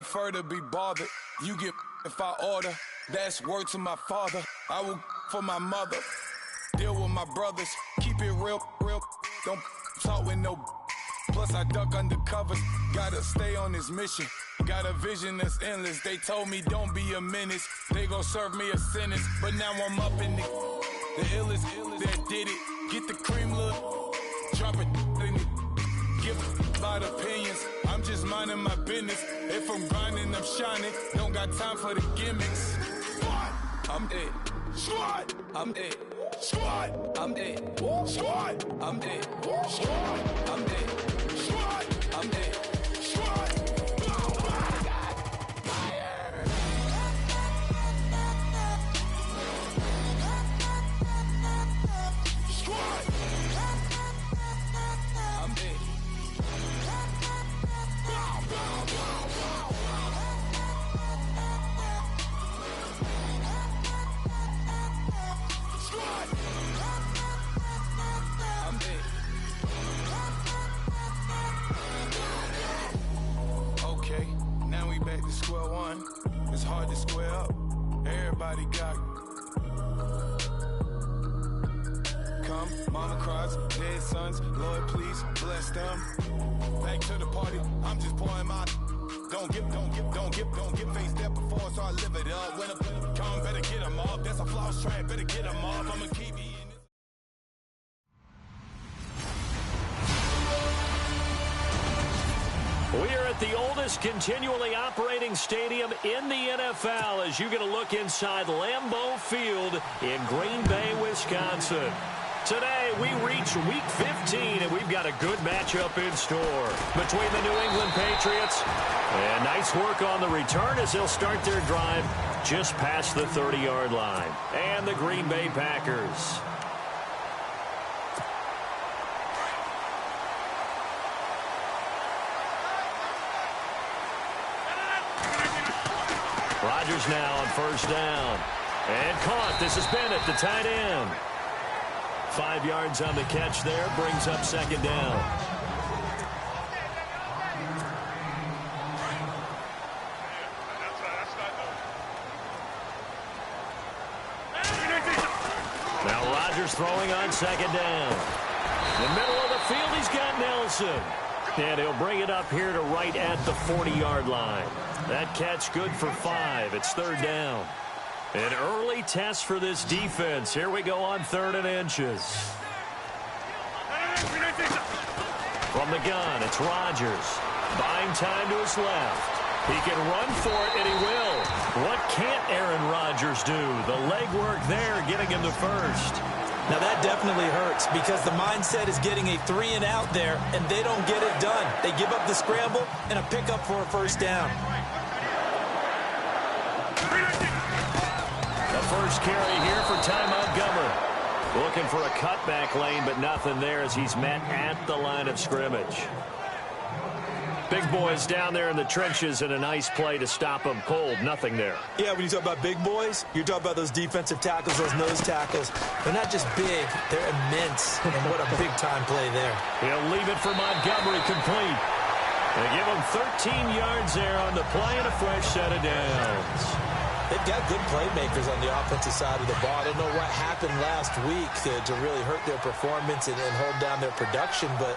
prefer to be bothered. You get if I order. That's word to my father. I will for my mother. Deal with my brothers. Keep it real. Don't talk with no. Plus I duck under covers. Gotta stay on this mission. Got a vision that's endless. They told me don't be a menace. They gon' serve me a sentence. But now I'm up in the illest that did it. Get the cream look. Drop it in it. Give about opinions. I'm just minding my business. If I'm grinding, I'm shining. Don't got time for the gimmicks. I'm it. Squad. I'm it. Squad. I'm it. Squad. I'm it. Squad. I'm it. Squad. I'm it. Squad. Back to square one. It's hard to square up. Everybody got come. Mama cries, dead sons. Lord, please bless them. Back to the party. I'm just pouring my. Don't get face step before, so I live it up. When I come, better get them up. That's a floss track. Better get them up. I'ma keep you in this. We are at the oldest continually operating stadium in the NFL as you get a look inside Lambeau Field in Green Bay, Wisconsin. Today, we reach Week 15, and we've got a good matchup in store between the New England Patriots. And nice work on the return as they'll start their drive just past the 30-yard line. And the Green Bay Packers. Rodgers now on first down. And caught. This is Bennett, the tight end. 5 yards on the catch there. Brings up second down. Now Rodgers throwing on second down. In the middle of the field, he's got Nelson. And he'll bring it up here to right at the 40-yard line. That catch good for 5. It's third down. An early test for this defense. Here we go on 3rd and inches. From the gun, it's Rodgers. Buying time to his left. He can run for it, and he will. What can't Aaron Rodgers do? The legwork there getting him to first. Now that definitely hurts because the mindset is getting a 3-and-out there, and they don't get it done. They give up the scramble and a pickup for a first down. The first carry here for Ty Montgomery. Looking for a cutback lane, but nothing there as he's met at the line of scrimmage. Big boys down there in the trenches, and a nice play to stop them cold. Nothing there. Yeah, when you talk about big boys, you're talking about those defensive tackles, those nose tackles. They're not just big, they're immense. And what a big-time play there. He'll leave it for Montgomery complete. They give him 13 yards there on the play and a fresh set of downs. They've got good playmakers on the offensive side of the ball. I don't know what happened last week to really hurt their performance and hold down their production, but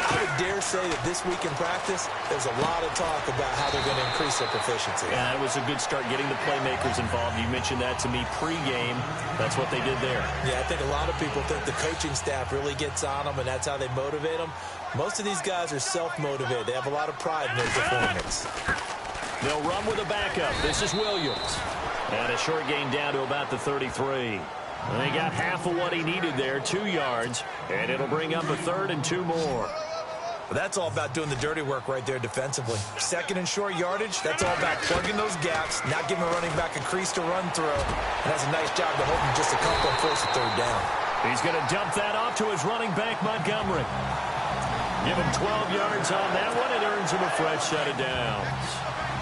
I would dare say that this week in practice, there's a lot of talk about how they're going to increase their proficiency. Yeah, it was a good start getting the playmakers involved. You mentioned that to me pregame. That's what they did there. Yeah, I think a lot of people think the coaching staff really gets on them, and that's how they motivate them. Most of these guys are self-motivated. They have a lot of pride in their performance. They'll run with a backup. This is Williams. And a short gain down to about the 33. And they got half of what he needed there, 2 yards. And it'll bring up a 3rd and 2 more. Well, that's all about doing the dirty work right there defensively. 2nd and short yardage, that's all about plugging those gaps, not giving a running back a crease to run through. And that's a nice job to hold him just a couple and force a 3rd down. He's going to dump that off to his running back, Montgomery. Give him 12 yards on that one. It earns him a fresh set of downs.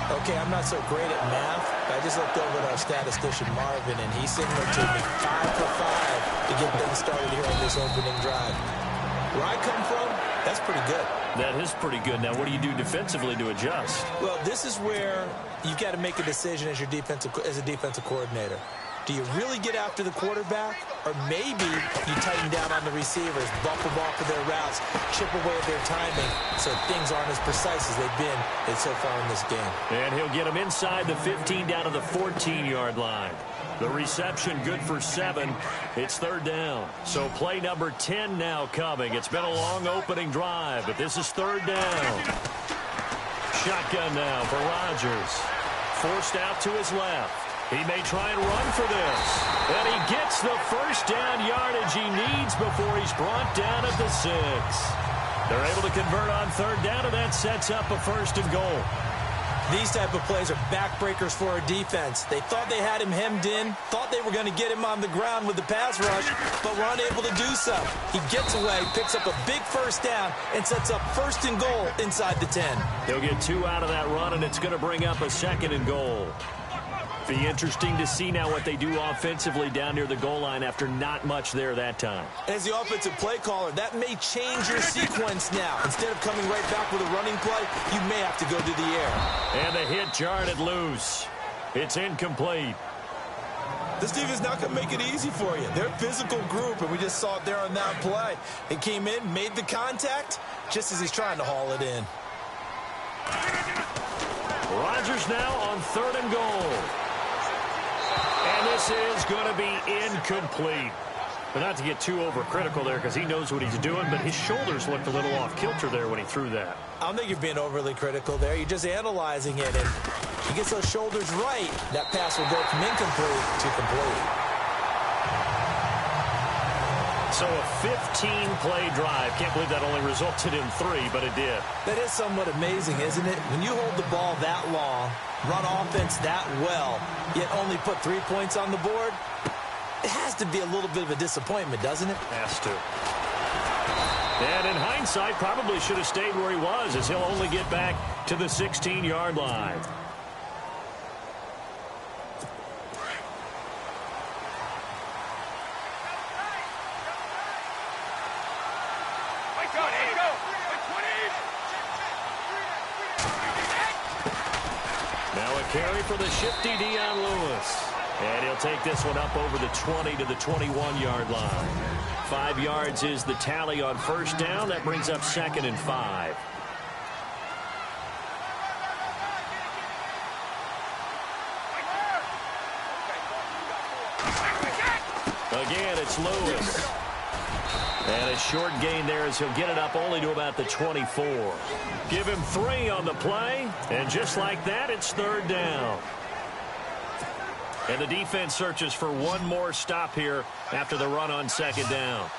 Okay, I'm not so great at math. I just looked over at our statistician, Marvin, and he's similar to me, 5 for 5 to get things started here on this opening drive. Where I come from, That's pretty good. That is pretty good. Now, what do you do defensively to adjust? Well, this is where you've got to make a decision as a defensive coordinator. Do you really get after the quarterback, or maybe you tighten down on the receivers, bump them off of their routes, chip away at their timing so things aren't as precise as they've been so far in this game? And he'll get them inside the 15 down to the 14-yard line. The reception good for 7. It's third down. So play number 10 now coming. It's been a long opening drive, but this is third down. Shotgun now for Rodgers. Forced out to his left. He may try and run for this. And he gets the first down yardage he needs before he's brought down at the 6. They're able to convert on third down, and that sets up a first and goal. These type of plays are backbreakers for a defense. They thought they had him hemmed in, thought they were going to get him on the ground with the pass rush, but were unable to do so. He gets away, picks up a big first down, and sets up first and goal inside the 10. They'll get 2 out of that run, and it's going to bring up a second and goal. Be interesting to see now what they do offensively down near the goal line after not much there that time. As the offensive play caller, that may change your sequence now. Instead of coming right back with a running play, you may have to go to the air. And the hit jarred it loose. It's incomplete. This team is not going to make it easy for you. They're a physical group, and we just saw it there on that play. It came in, made the contact, just as he's trying to haul it in. Rodgers now on third and goal. And this is going to be incomplete. But not to get too overcritical there because he knows what he's doing, but his shoulders looked a little off kilter there when he threw that. I don't think you're being overly critical there. You're just analyzing it, and he gets those shoulders right. That pass will go from incomplete to complete. So a 15-play drive. Can't believe that only resulted in 3, but it did. That is somewhat amazing, isn't it? When you hold the ball that long, run offense that well, yet only put 3 points on the board, it has to be a little bit of a disappointment, doesn't it? Has to. And in hindsight, probably should have stayed where he was, as he'll only get back to the 16-yard line. Carry for the shifty Dion Lewis. And he'll take this one up over the 20 to the 21-yard line. 5 yards is the tally on first down. That brings up second and 5. Again, it's Lewis. And a short gain there as he'll get it up only to about the 24. Give him 3 on the play, and just like that, it's third down. And the defense searches for one more stop here after the run on second down.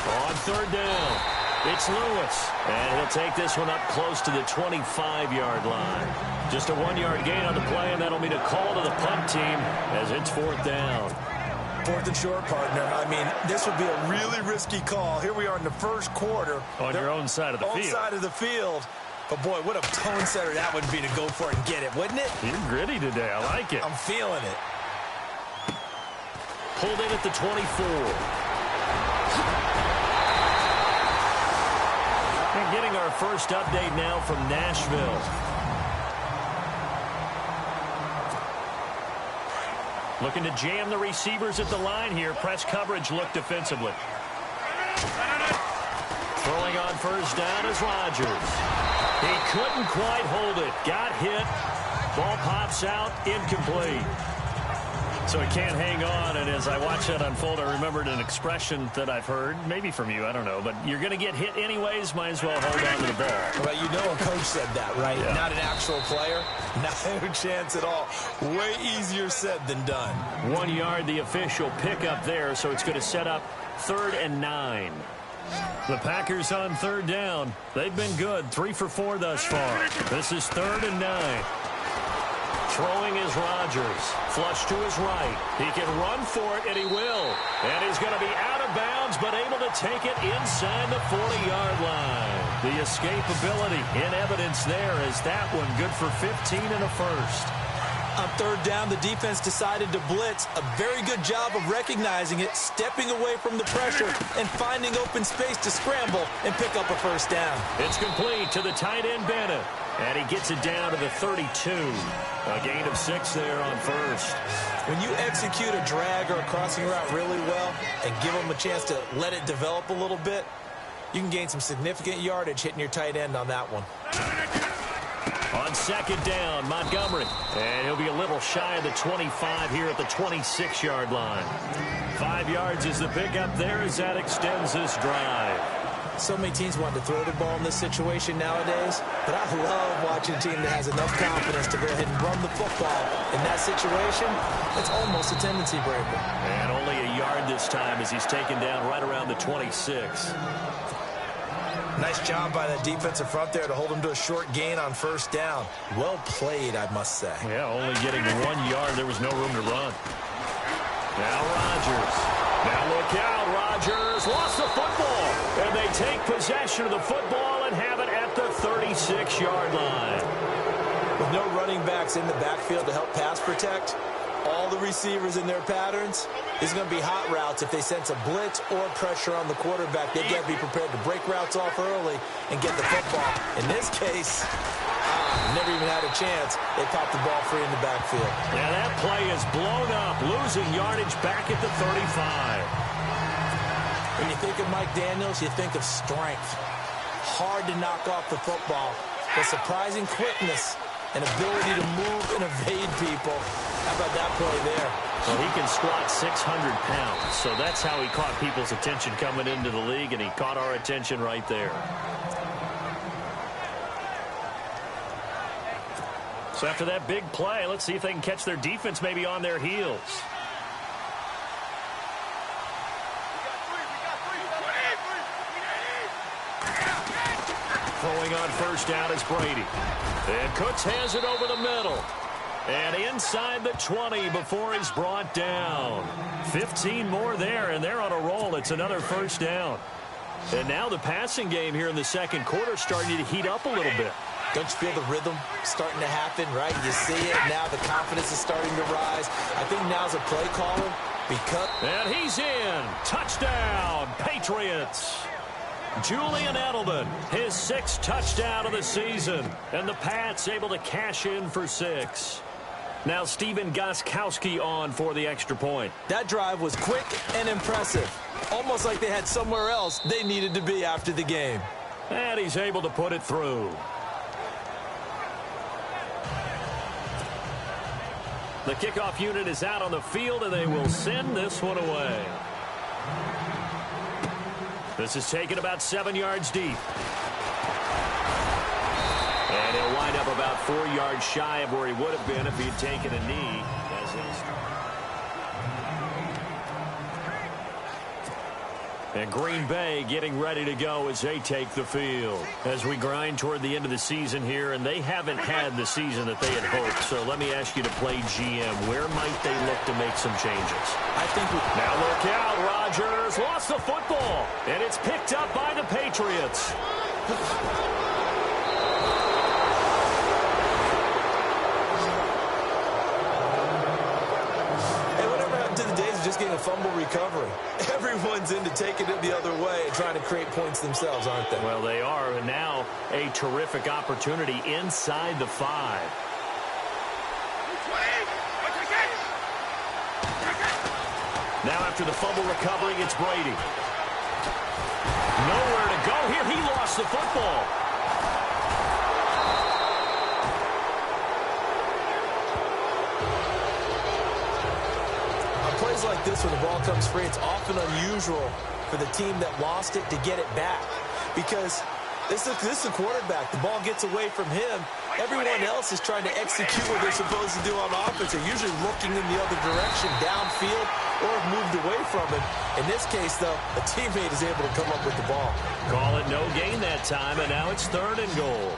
On third down, it's Lewis. And he'll take this one up close to the 25-yard line. Just a 1-yard gain on the play, and that'll mean a call to the punt team as it's fourth down. Fourth and short, partner. I mean, this would be a really risky call. Here we are in the first quarter. On your own side of the field. Own side of the field. But, boy, what a tone setter that would be to go for it and get it, wouldn't it? You're gritty today. I like it. I'm feeling it. Pulled in at the 24. And getting our first update now from Nashville. Looking to jam the receivers at the line here. Press coverage look defensively. Throwing on first down is Rodgers. He couldn't quite hold it. Got hit. Ball pops out. Incomplete. So he can't hang on, and as I watch that unfold, I remembered an expression that I've heard, maybe from you, I don't know, but you're going to get hit anyways, might as well hold on to the ball. Well, you know a coach said that, right? Yeah. Not an actual player. No chance at all. Way easier said than done. 1 yard, the official pickup there, so it's going to set up 3rd and 9. The Packers on third down. They've been good, 3 for 4 thus far. This is 3rd and 9. Throwing is Rodgers. Flush to his right. He can run for it, and he will. And he's going to be out of bounds, but able to take it inside the 40-yard line. The escapability in evidence there is that one good for 15 and a first. On third down, the defense decided to blitz. A very good job of recognizing it, stepping away from the pressure, and finding open space to scramble and pick up a first down. It's complete to the tight end, Bennett. And he gets it down to the 32. A gain of 6 there on first. When you execute a drag or a crossing route really well and give them a chance to let it develop a little bit, you can gain some significant yardage hitting your tight end on that one. On second down, Montgomery. And he'll be a little shy of the 25 here at the 26-yard line. 5 yards is the pickup there as that extends this drive. So many teams want to throw the ball in this situation nowadays, but I love watching a team that has enough confidence to go ahead and run the football. In that situation, it's almost a tendency breaker. And only a yard this time as he's taken down right around the 26. Nice job by that defensive front there to hold him to a short gain on first down. Well played, I must say. Yeah, only getting 1 yard. There was no room to run. Now Rodgers. Now look out, Rodgers lost the football. And they take possession of the football and have it at the 36-yard line. With no running backs in the backfield to help pass protect, all the receivers in their patterns, it's going to be hot routes if they sense a blitz or pressure on the quarterback. They've got to be prepared to break routes off early and get the football. In this case, never even had a chance. They popped the ball free in the backfield. Yeah, that play is blown up, losing yardage back at the 35. When you think of Mike Daniels, you think of strength. Hard to knock off the football, but surprising quickness and ability to move and evade people. How about that play there? Well, he can squat 600 pounds, so that's how he caught people's attention coming into the league, and he caught our attention right there. So after that big play, let's see if they can catch their defense maybe on their heels. Throwing on first down is Brady. And Cooks has it over the middle. And inside the 20 before he's brought down. 15 more there, and they're on a roll. It's another first down. And now the passing game here in the second quarter starting to heat up a little bit. Don't you feel the rhythm starting to happen, right? You see it. Now the confidence is starting to rise. I think now's a play caller because... And he's in. Touchdown, Patriots. Julian Edelman, his 6th touchdown of the season. And the Pats able to cash in for 6. Now Stephen Gostkowski on for the extra point. That drive was quick and impressive. Almost like they had somewhere else they needed to be after the game. And he's able to put it through. The kickoff unit is out on the field, and they will send this one away. This is taken about 7 yards deep. And he'll wind up about 4 yards shy of where he would have been if he had taken a knee. And Green Bay getting ready to go as they take the field. As we grind toward the end of the season here, and they haven't had the season that they had hoped. So let me ask you to play GM. Where might they look to make some changes? I think now look out, Rodgers lost the football, and it's picked up by the Patriots. Just getting a fumble recovery. Everyone's into taking it the other way and trying to create points themselves, aren't they? Well, they are, and now a terrific opportunity inside the 5. Now after the fumble recovery, it's Brady. Nowhere to go here. He lost the football. Plays like this when the ball comes free, it's often unusual for the team that lost it to get it back. Because this is a quarterback. The ball gets away from him. Everyone else is trying to execute what they're supposed to do on offense. They're usually looking in the other direction, downfield, or have moved away from it. In this case, though, a teammate is able to come up with the ball. Call it no gain that time, and now it's 3rd and goal.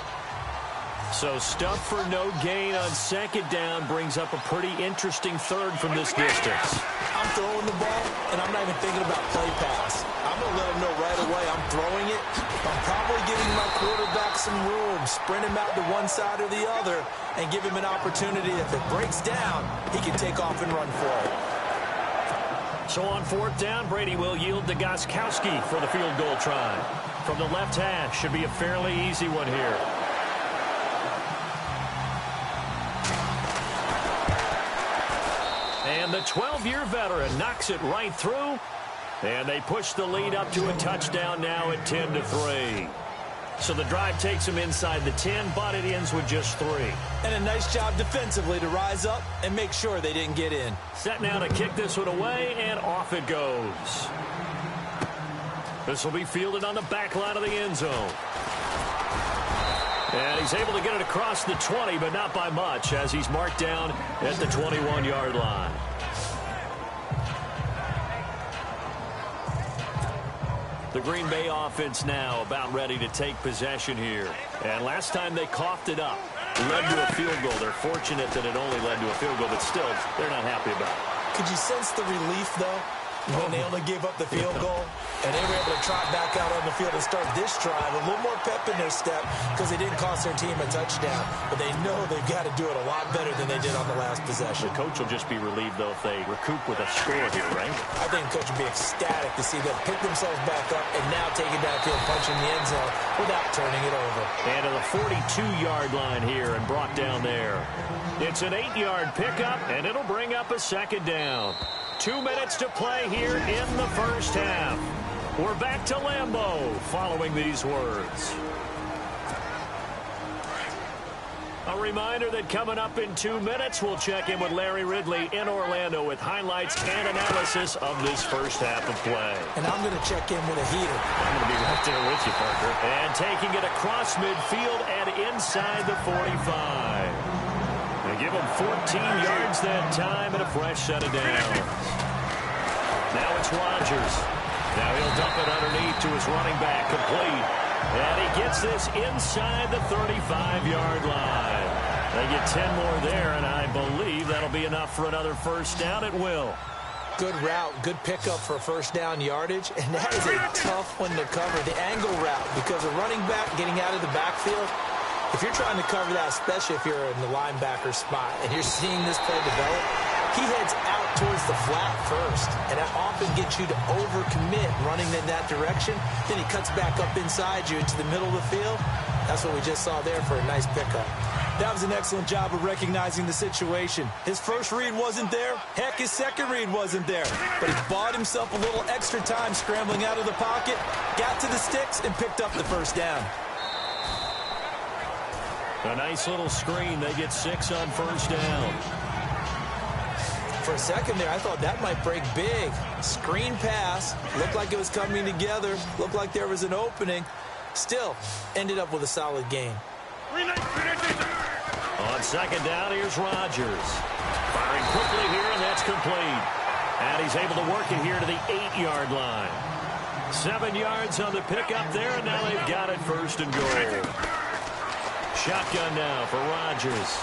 So stuff for no gain on second down brings up a pretty interesting 3rd from this distance. I'm throwing the ball, and I'm not even thinking about play pass. I'm going to let them know right away I'm throwing it. I'm probably giving my quarterback some some room, sprint him out to one side or the other, and give him an opportunity. If it breaks down, he can take off and run for it. So on fourth down, Brady will yield to Gostkowski for the field goal try. From the left hash, should be a fairly easy one here. And the 12-year veteran knocks it right through. And they push the lead up to a touchdown now at 10-3. So the drive takes them inside the 10, but it ends with just 3. And a nice job defensively to rise up and make sure they didn't get in. Set now to kick this one away, and off it goes. This will be fielded on the back line of the end zone. And he's able to get it across the 20, but not by much, as he's marked down at the 21-yard line. The Green Bay offense now about ready to take possession here. And last time they coughed it up, led to a field goal. They're fortunate that it only led to a field goal, but still, they're not happy about it. Could you sense the relief, though, when they only gave up the field goal? And they were able to trot back out on the field and start this drive. A little more pep in their step because they didn't cost their team a touchdown. But they know they've got to do it a lot better than they did on the last possession. The coach will just be relieved, though, if they recoup with a score here, right? I think the coach will be ecstatic to see them pick themselves back up and now take it downfield, punching the end zone without turning it over. And to the 42-yard line here and brought down there. It's an 8-yard pickup, and it'll bring up a second down. 2 minutes to play here in the first half. We're back to Lambeau following these words. A reminder that coming up in 2 minutes, we'll check in with Larry Ridley in Orlando with highlights and analysis of this first half of play. And I'm going to check in with a heater. I'm going to be right there with you, Parker. And taking it across midfield and inside the 45. They give him 14 yards that time and a fresh set of downs. Now it's Rodgers. Now he'll dump it underneath to his running back, complete. And he gets this inside the 35-yard line. They get 10 more there, and I believe that'll be enough for another first down. It will. Good route, good pickup for first down yardage, and that is a tough one to cover, the angle route, because a running back getting out of the backfield, if you're trying to cover that, especially if you're in the linebacker spot, and you're seeing this play develop, he heads out towards the flat first, and that often gets you to overcommit running in that direction. Then he cuts back up inside you into the middle of the field. That's what we just saw there for a nice pickup. That was an excellent job of recognizing the situation. His first read wasn't there. Heck, his second read wasn't there. But he bought himself a little extra time scrambling out of the pocket, got to the sticks, and picked up the first down. A nice little screen. They get 6 on first down. For a second there, I thought that might break big. Screen pass. Looked like it was coming together. Looked like there was an opening. Still, ended up with a solid game. On second down, here's Rodgers. Firing quickly here, and that's complete. And he's able to work it here to the 8-yard line. 7 yards on the pickup there, and now they've got it first and goal. Shotgun now for Rodgers.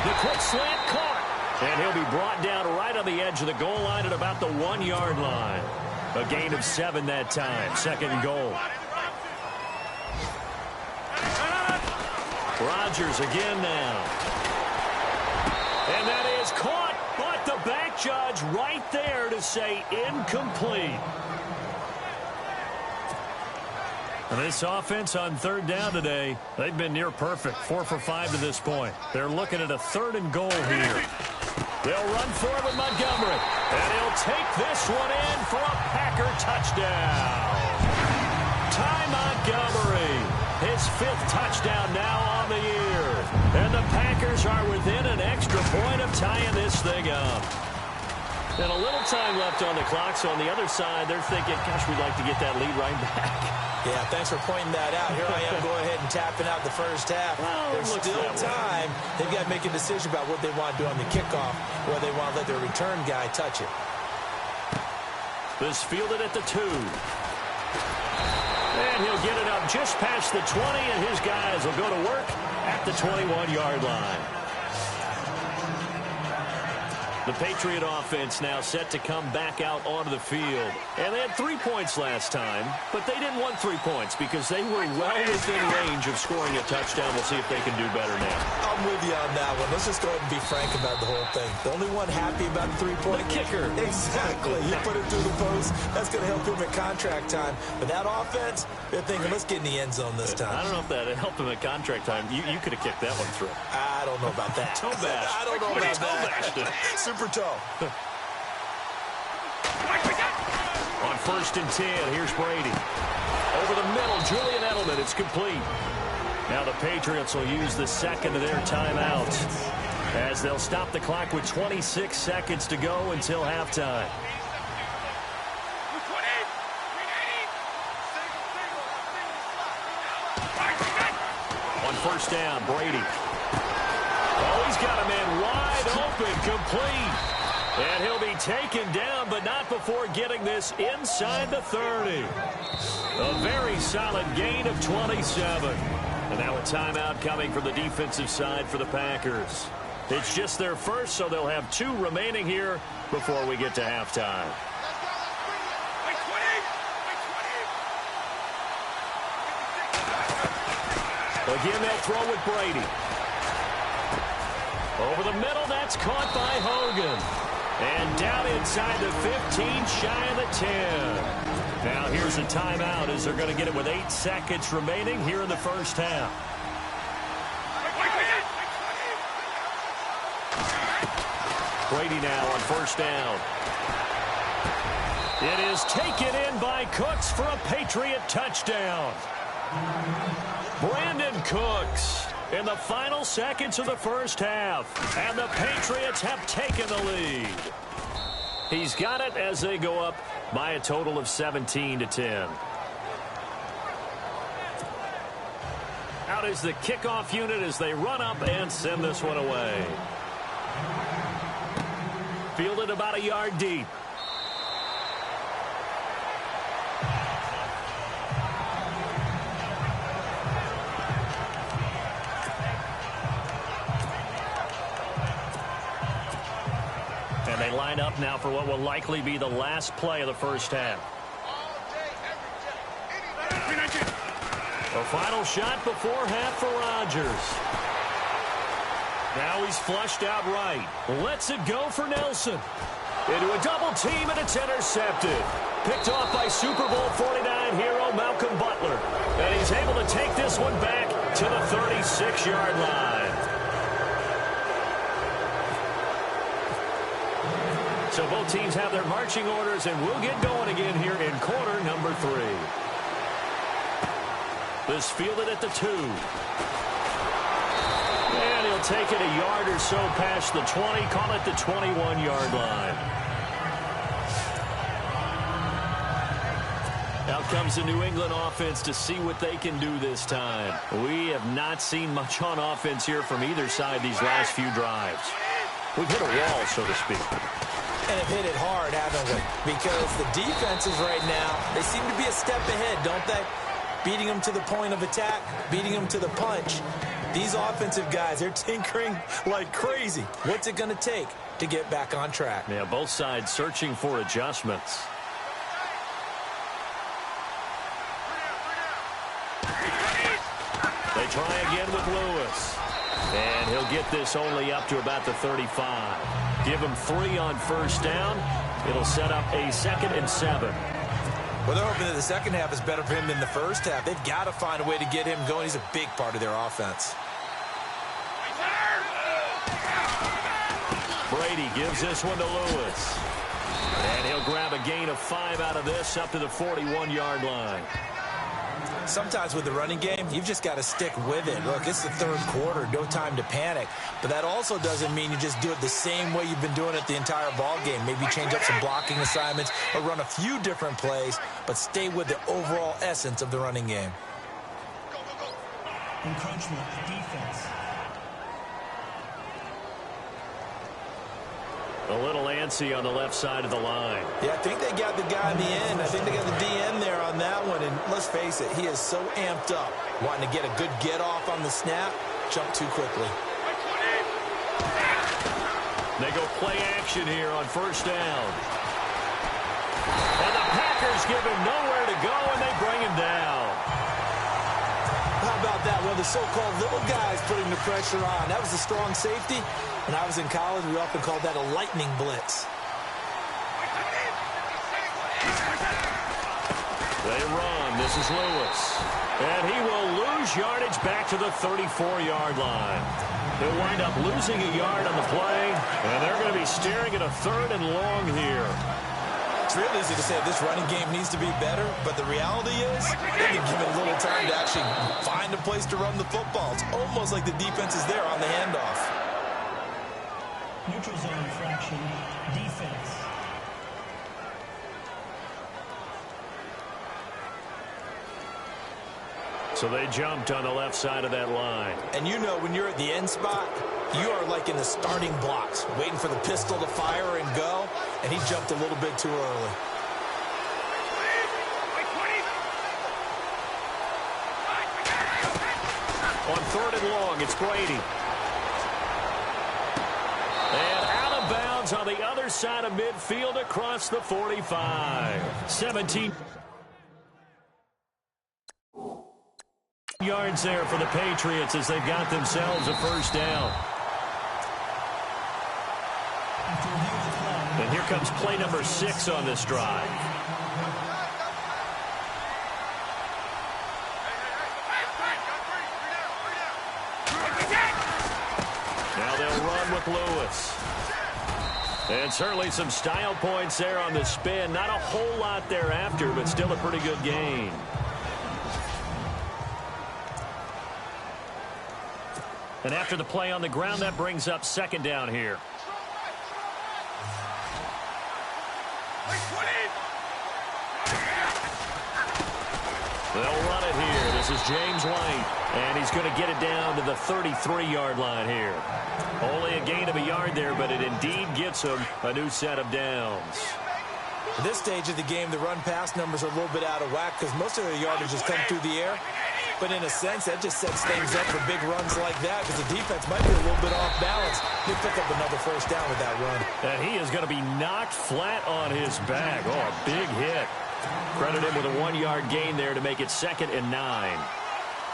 The quick slant caught. And he'll be brought down right on the edge of the goal line at about the 1-yard line. A gain of 7 that time. Second and goal. Rodgers again now. And that is caught, but the back judge right there to say incomplete. And this offense on third down today, they've been near perfect. 4 for 5 to this point. They're looking at a third and goal here. They'll run for it with Montgomery. And he'll take this one in for a Packer touchdown. Ty Montgomery, his 5th touchdown now on the year. And the Packers are within an extra point of tying this thing up. And a little time left on the clock, so on the other side, they're thinking, gosh, we'd like to get that lead right back. Yeah, thanks for pointing that out. Here I am going ahead and tapping out the first half. Well, there's still time. They've got to make a decision about what they want to do on the kickoff, whether they want to let their return guy touch it. This fielded at the 2. And he'll get it up just past the 20, and his guys will go to work at the 21-yard line. The Patriot offense now set to come back out onto the field. And they had 3 points last time, but they didn't want 3 points because they were well within range of scoring a touchdown. We'll see if they can do better now. I'm with you on that one. Let's just go ahead and be frank about the whole thing. The only one happy about the 3-point kicker. Exactly. You put it through the post. That's going to help him at contract time. But that offense, they're thinking, let's get in the end zone this time. I don't know if that helped him at contract time. You could have kicked that one through. I don't know about that. Toe bash. I don't know about that. Super toe. On 1st and 10, here's Brady. Over the middle, Julian Edelman. It's complete. Now the Patriots will use the second of their timeouts as they'll stop the clock with 26 seconds to go until halftime. On 1st down, Brady. Oh, he's got a man wide open, complete. And he'll be taken down, but not before getting this inside the 30. A very solid gain of 27. And now a timeout coming from the defensive side for the Packers. It's just their first, so they'll have 2 remaining here before we get to halftime. Again, they'll throw with Brady. Over the middle, that's caught by Hogan. And down inside the 15, shy of the 10. Now here's a timeout as they're going to get it with 8 seconds remaining here in the first half. Brady now on 1st down. It is taken in by Cooks for a Patriot touchdown. Brandon Cooks in the final seconds of the first half. And the Patriots have taken the lead. He's got it as they go up by a total of 17-10. Out is the kickoff unit as they run up and send this one away. Fielded about a yard deep. And they line up now for what will likely be the last play of the first half. A final shot before half for Rodgers. Now he's flushed out right. Lets it go for Nelson. Into a double team, and it's intercepted. Picked off by Super Bowl 49 hero Malcolm Butler. And he's able to take this one back to the 36-yard line. So both teams have their marching orders, and we'll get going again here in quarter number 3. This fielded at the 2. And he'll take it a yard or so past the 20, call it the 21-yard line. Out comes the New England offense to see what they can do this time. We have not seen much on offense here from either side these last few drives. We've hit a wall, so to speak. And have hit it hard, haven't we? Because the defenses right now, they seem to be a step ahead, don't they? Beating them to the point of attack, beating them to the punch. These offensive guys, they're tinkering like crazy. What's it going to take to get back on track? Yeah, both sides searching for adjustments. They try again with Lewis. And he'll get this only up to about the 35. Give him 3 on 1st down. It'll set up a 2nd and 7. Well, they're hoping that the second half is better for him than the first half. They've got to find a way to get him going. He's a big part of their offense. Brady gives this one to Lewis. And he'll grab a gain of 5 out of this up to the 41-yard line. Sometimes with the running game, you've just got to stick with it. Look, it's the 3rd quarter, no time to panic. But that also doesn't mean you just do it the same way you've been doing it the entire ball game. Maybe change up some blocking assignments or run a few different plays, but stay with the overall essence of the running game. Encroachment, defense. A little antsy on the left side of the line. Yeah, I think they got the guy in the end. I think they got the DN there on that one. And let's face it, he is so amped up. Wanting to get a good get off on the snap, jump too quickly. They go play action here on first down. And the Packers give him nowhere to go, and they bring him down. How about that? One of the so-called little guys putting the pressure on. That was a strong safety. When I was in college, we often called that a lightning blitz. They run. This is Lewis. And he will lose yardage back to the 34-yard line. He'll wind up losing a yard on the play, and they're going to be staring at a 3rd and long here. It's real easy to say this running game needs to be better, but the reality is they've been given little time to actually find a place to run the football. It's almost like the defense is there on the handoff. Neutral zone infraction, defense. So they jumped on the left side of that line. And you know when you're at the end spot, you are like in the starting blocks, waiting for the pistol to fire and go, and he jumped a little bit too early. On 3rd and long, it's Brady. And out of bounds on the other side of midfield across the 45. 17 yards there for the Patriots as they've got themselves a first down. And here comes play number 6 on this drive. Now they'll run with Lewis. And certainly some style points there on the spin. Not a whole lot thereafter, but still a pretty good gain. And after the play on the ground, that brings up 2nd down here. They'll run it here. This is James White. And he's going to get it down to the 33-yard line here. Only a gain of a yard there, but it indeed gets him a new set of downs. At this stage of the game, the run-pass numbers are a little bit out of whack because most of their yardage has come through the air. But in a sense, that just sets things up for big runs like that because the defense might be a little bit off balance. They pick up another first down with that run. And he is going to be knocked flat on his back. Oh, a big hit. Credit him with a 1-yard gain there to make it 2nd and 9.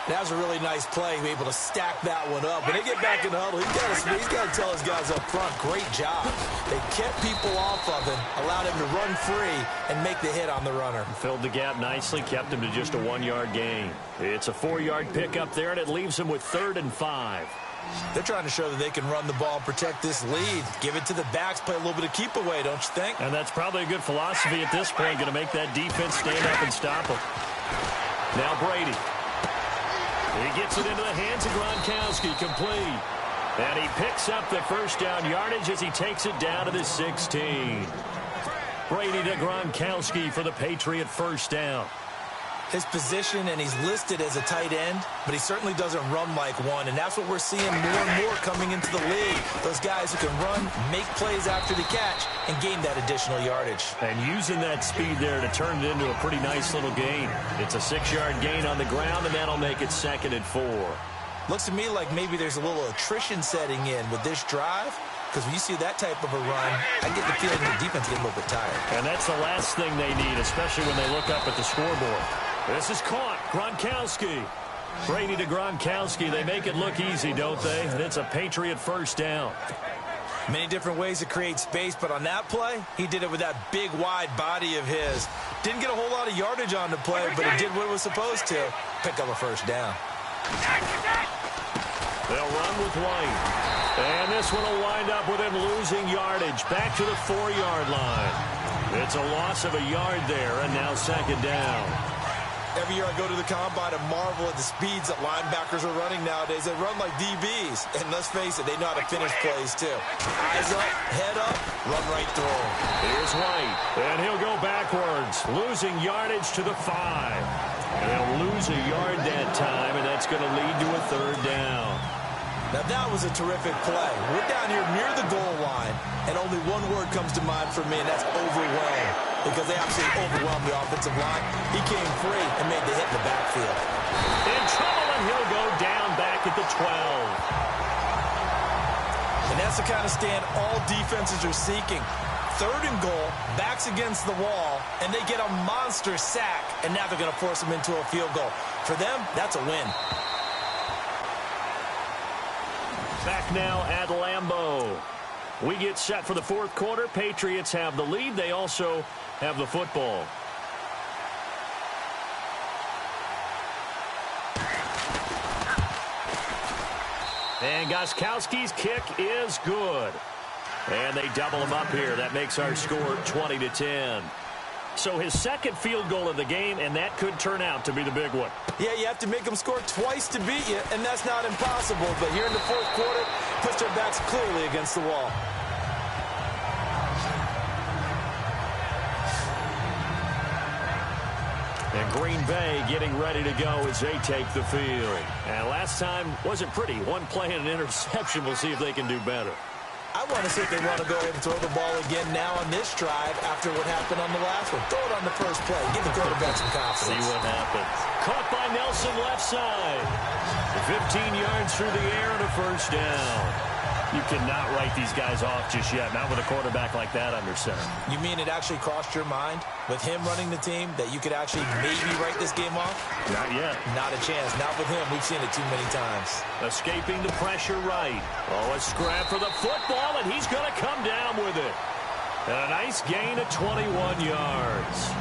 That was a really nice play, able to stack that one up. When they get back in the huddle, he's got to tell his guys up front, great job. They kept people off of him, allowed him to run free, and make the hit on the runner. Filled the gap nicely, kept him to just a 1-yard gain. It's a 4-yard pickup there, and it leaves him with 3rd and 5. They're trying to show that they can run the ball, protect this lead, give it to the backs, play a little bit of keep away, don't you think? And that's probably a good philosophy at this point, going to make that defense stand up and stop him. Now Brady. He gets it into the hands of Gronkowski, complete. And he picks up the first down yardage as he takes it down to the 16. Brady to Gronkowski for the Patriot first down. His position, and he's listed as a tight end, but he certainly doesn't run like one, and that's what we're seeing more and more coming into the league. Those guys who can run, make plays after the catch, and gain that additional yardage. And using that speed there to turn it into a pretty nice little gain. It's a 6-yard gain on the ground, and that'll make it 2nd and 4. Looks to me like maybe there's a little attrition setting in with this drive, because when you see that type of a run, I get the feeling the defense gets a little bit tired. And that's the last thing they need, especially when they look up at the scoreboard. This is caught. Gronkowski. Brady to Gronkowski. They make it look easy, don't they? And it's a Patriot first down. Many different ways to create space, but on that play, he did it with that big, wide body of his. Didn't get a whole lot of yardage on the play, but it did what it was supposed to. Pick up a first down. They'll run with White. And this one will wind up with him losing yardage. Back to the 4-yard line. It's a loss of a yard there, and now 2nd down. Every year I go to the combine and marvel at the speeds that linebackers are running nowadays. They run like DBs. And let's face it, they know how to finish plays too. Eyes up, head up, run right through them. Here's White. And he'll go backwards, losing yardage to the 5. And they'll lose a yard that time, and that's going to lead to a 3rd down. Now that was a terrific play. We're down here near the goal line, and only one word comes to mind for me, and that's overwhelmed. Because they absolutely overwhelmed the offensive line. He came free and made the hit in the backfield. In trouble, and he'll go down back at the 12. And that's the kind of stand all defenses are seeking. 3rd and goal, backs against the wall, and they get a monster sack, and now they're going to force them into a field goal. For them, that's a win. Back now at Lambeau. We get set for the 4th quarter. Patriots have the lead. They also have the football. And Gostkowski's kick is good. And they double him up here. That makes our score 20-10. So his 2nd field goal of the game, and that could turn out to be the big one. Yeah, you have to make them score twice to beat you, and that's not impossible. But here in the 4th quarter, puts their backs clearly against the wall. And Green Bay getting ready to go as they take the field. And last time wasn't pretty. One play and an interception. We'll see if they can do better. I want to see if they want to go ahead and throw the ball again now on this drive after what happened on the last one. Throw it on the first play. Give the quarterback some confidence. See what happens. Caught by Nelson left side. 15 yards through the air and a first down. You cannot write these guys off just yet, not with a quarterback like that under center. You mean it actually crossed your mind with him running the team that you could actually maybe write this game off? Not yet. Not a chance. Not with him. We've seen it too many times. Escaping the pressure right. Oh, a scrap for the football, and he's going to come down with it. And a nice gain of 21 yards.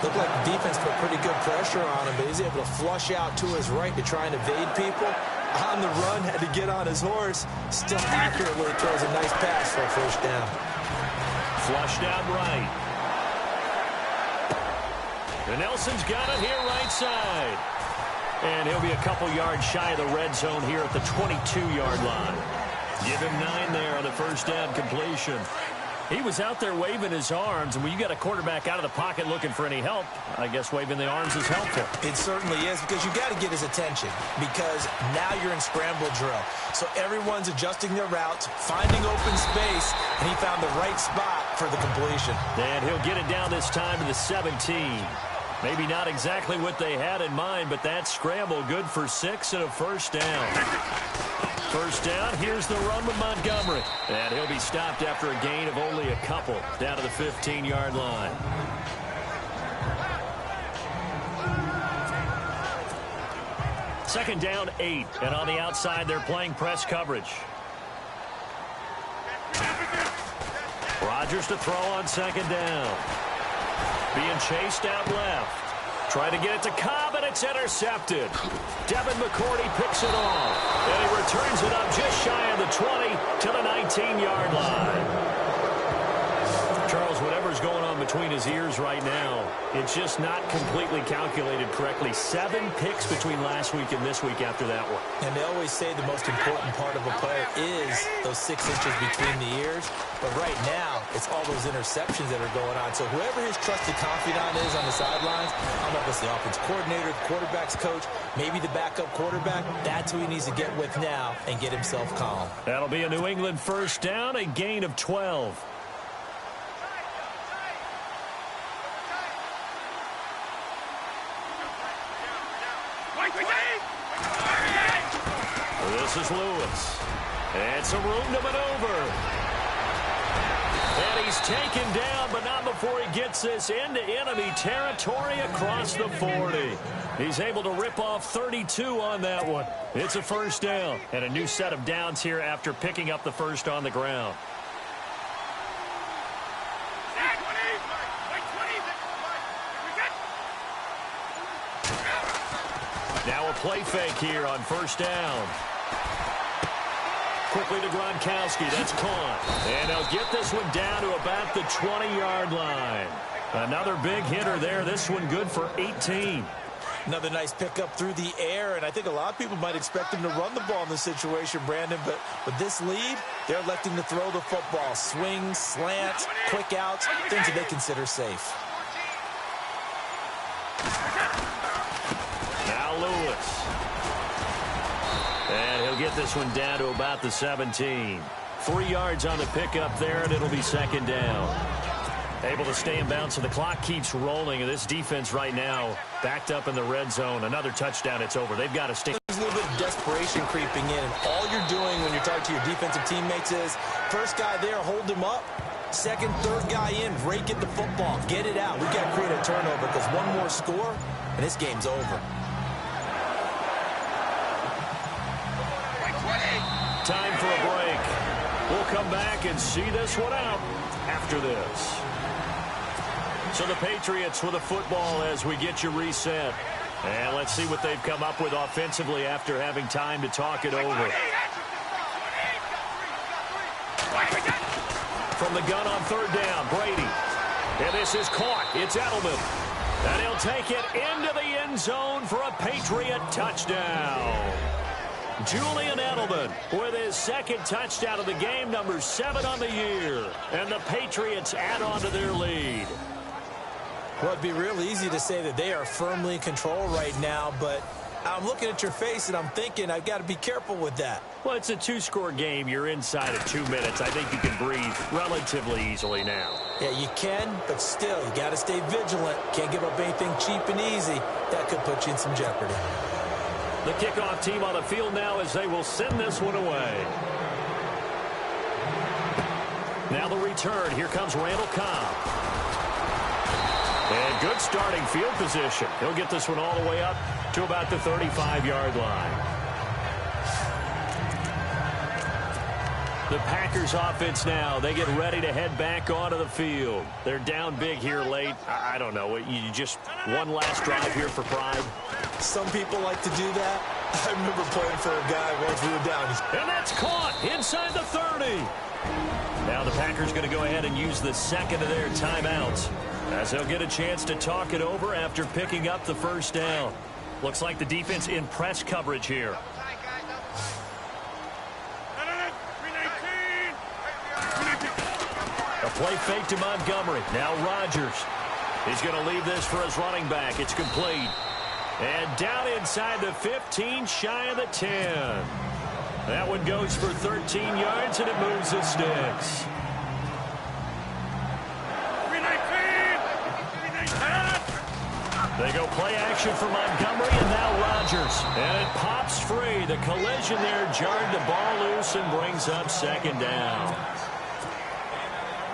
Looked like the defense put pretty good pressure on him, but he's able to flush out to his right to try and evade people. On the run, had to get on his horse. Still accurately throws a nice pass for a first down. Flushed out right. And Nelson's got it here right side. And he'll be a couple yards shy of the red zone here at the 22-yard line. Give him 9 there on the first down completion. He was out there waving his arms, and when you got a quarterback out of the pocket looking for any help, I guess waving the arms is helpful. It certainly is, because you got to get his attention, because now you're in scramble drill. So everyone's adjusting their routes, finding open space, and he found the right spot for the completion. And he'll get it down this time to the 17. Maybe not exactly what they had in mind, but that scramble good for 6 and a first down. First down, here's the run with Montgomery. And he'll be stopped after a gain of only a couple down to the 15-yard line. Second down, 8. And on the outside, they're playing press coverage. Rodgers to throw on second down. Being chased out left. Trying to get it to Cobb, and it's intercepted. Devin McCourty picks it off. And he returns it up just shy of the 20 to the 19-yard line. Charles, whatever's going on between his ears right now, it's just not completely calculated correctly. 7 picks between last week and this week after that one. And they always say the most important part of a player is those 6 inches between the ears. But right now, it's all those interceptions that are going on. So whoever his trusted confidant is on the sidelines, I don't know if it's the offense coordinator, the quarterback's coach, maybe the backup quarterback, that's who he needs to get with now and get himself calm. That'll be a New England first down, a gain of 12. This is Lewis. And some room to maneuver. And he's taken down, but not before he gets this into enemy territory across the 40. He's able to rip off 32 on that one. It's a first down. And a new set of downs here after picking up the first on the ground. Now a play fake here on first down. Quickly to Gronkowski. That's caught. And they'll get this one down to about the 20-yard line. Another big hitter there. This one good for 18. Another nice pickup through the air, and I think a lot of people might expect him to run the ball in this situation, Brandon, but with this lead, they're electing to throw the football. Swings, slants, quick outs, things that they consider safe. Now Lewis. And he'll get this one down to about the 17. 3 yards on the pickup there, and it'll be second down. Able to stay in bounds, so the clock keeps rolling. And this defense right now backed up in the red zone. Another touchdown, it's over. They've got to stay. It's a little bit desperation creeping in, and all you're doing when you're talking to your defensive teammates is, first guy there, hold him up. Second, third guy in, rake at the football. Get it out. We've got to create a turnover because one more score, and this game's over. Time for a break. We'll come back and see this one out after this. So the Patriots with a football as we get you reset. And let's see what they've come up with offensively after having time to talk it over. From the gun on third down, Brady. And this is caught. It's Edelman. And he'll take it into the end zone for a Patriot touchdown. Julian Edelman with his second touchdown of the game, number 7 on the year. And the Patriots add on to their lead. Well, it'd be real easy to say that they are firmly in control right now, but I'm looking at your face and I'm thinking I've got to be careful with that. Well, it's a 2-score game. You're inside of 2 minutes. I think you can breathe relatively easily now. Yeah, you can, but still, you got to stay vigilant. Can't give up anything cheap and easy. That could put you in some jeopardy. The kickoff team on the field now as they will send this one away. Now the return. Here comes Randall Cobb. And good starting field position. He'll get this one all the way up to about the 35-yard line. The Packers offense now. They get ready to head back onto the field. They're down big here late. I don't know. You just one last drive here for pride. Some people like to do that. I remember playing for a guy once we were down. And that's caught inside the 30. Now the Packers going to go ahead and use the second of their timeouts as they'll get a chance to talk it over after picking up the first down. Looks like the defense in press coverage here. A play fake to Montgomery. Now Rodgers. He's going to leave this for his running back. It's complete. And down inside the 15, shy of the 10. That one goes for 13 yards, and it moves the sticks. They go play action for Montgomery, and now Rodgers. And it pops free. The collision there jarred the ball loose and brings up second down.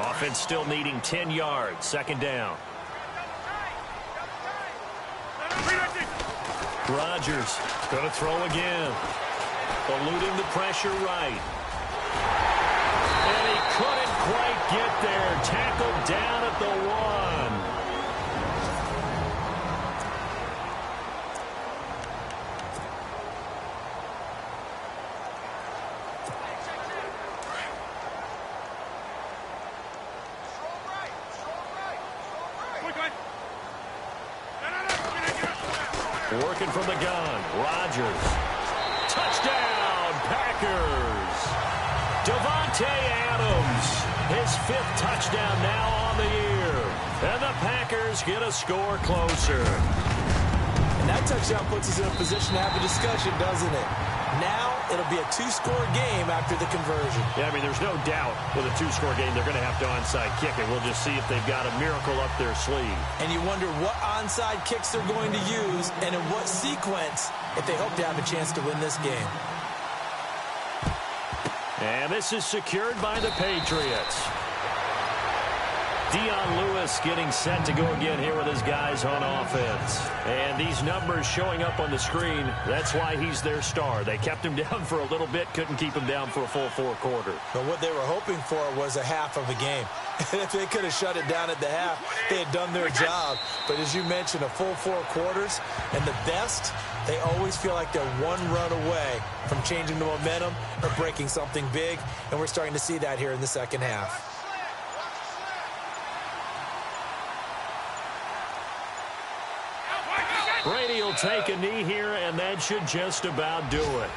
Offense still needing 10 yards. Second down. Rodgers going to throw again. Eluding the pressure right. And he couldn't quite get there. Tackled down at the 1. Working from the gun. Rodgers. Touchdown, Packers. Davante Adams. His 5th touchdown now on the year. And the Packers get a score closer. And that touchdown puts us in a position to have a discussion, doesn't it? Now it'll be a 2-score game after the conversion. Yeah, I mean, there's no doubt with a 2-score game they're going to have to onside kick it. We'll just see if they've got a miracle up their sleeve. And you wonder what onside kicks they're going to use and in what sequence if they hope to have a chance to win this game. And this is secured by the Patriots. Dion Lewis getting set to go again here with his guys on offense. And these numbers showing up on the screen, that's why he's their star. They kept him down for a little bit, couldn't keep him down for a full 4 quarters. But what they were hoping for was a half of a game. And if they could have shut it down at the half, they had done their job. But as you mentioned, a full 4 quarters, and the best, they always feel like they're one run away from changing the momentum or breaking something big. And we're starting to see that here in the second half. Brady will take a knee here, and that should just about do it.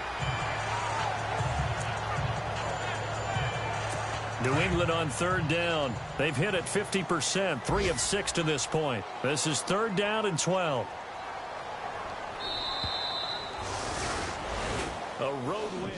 New England on third down. They've hit it 50%, 3 of 6 to this point. This is 3rd down and 12. A road win.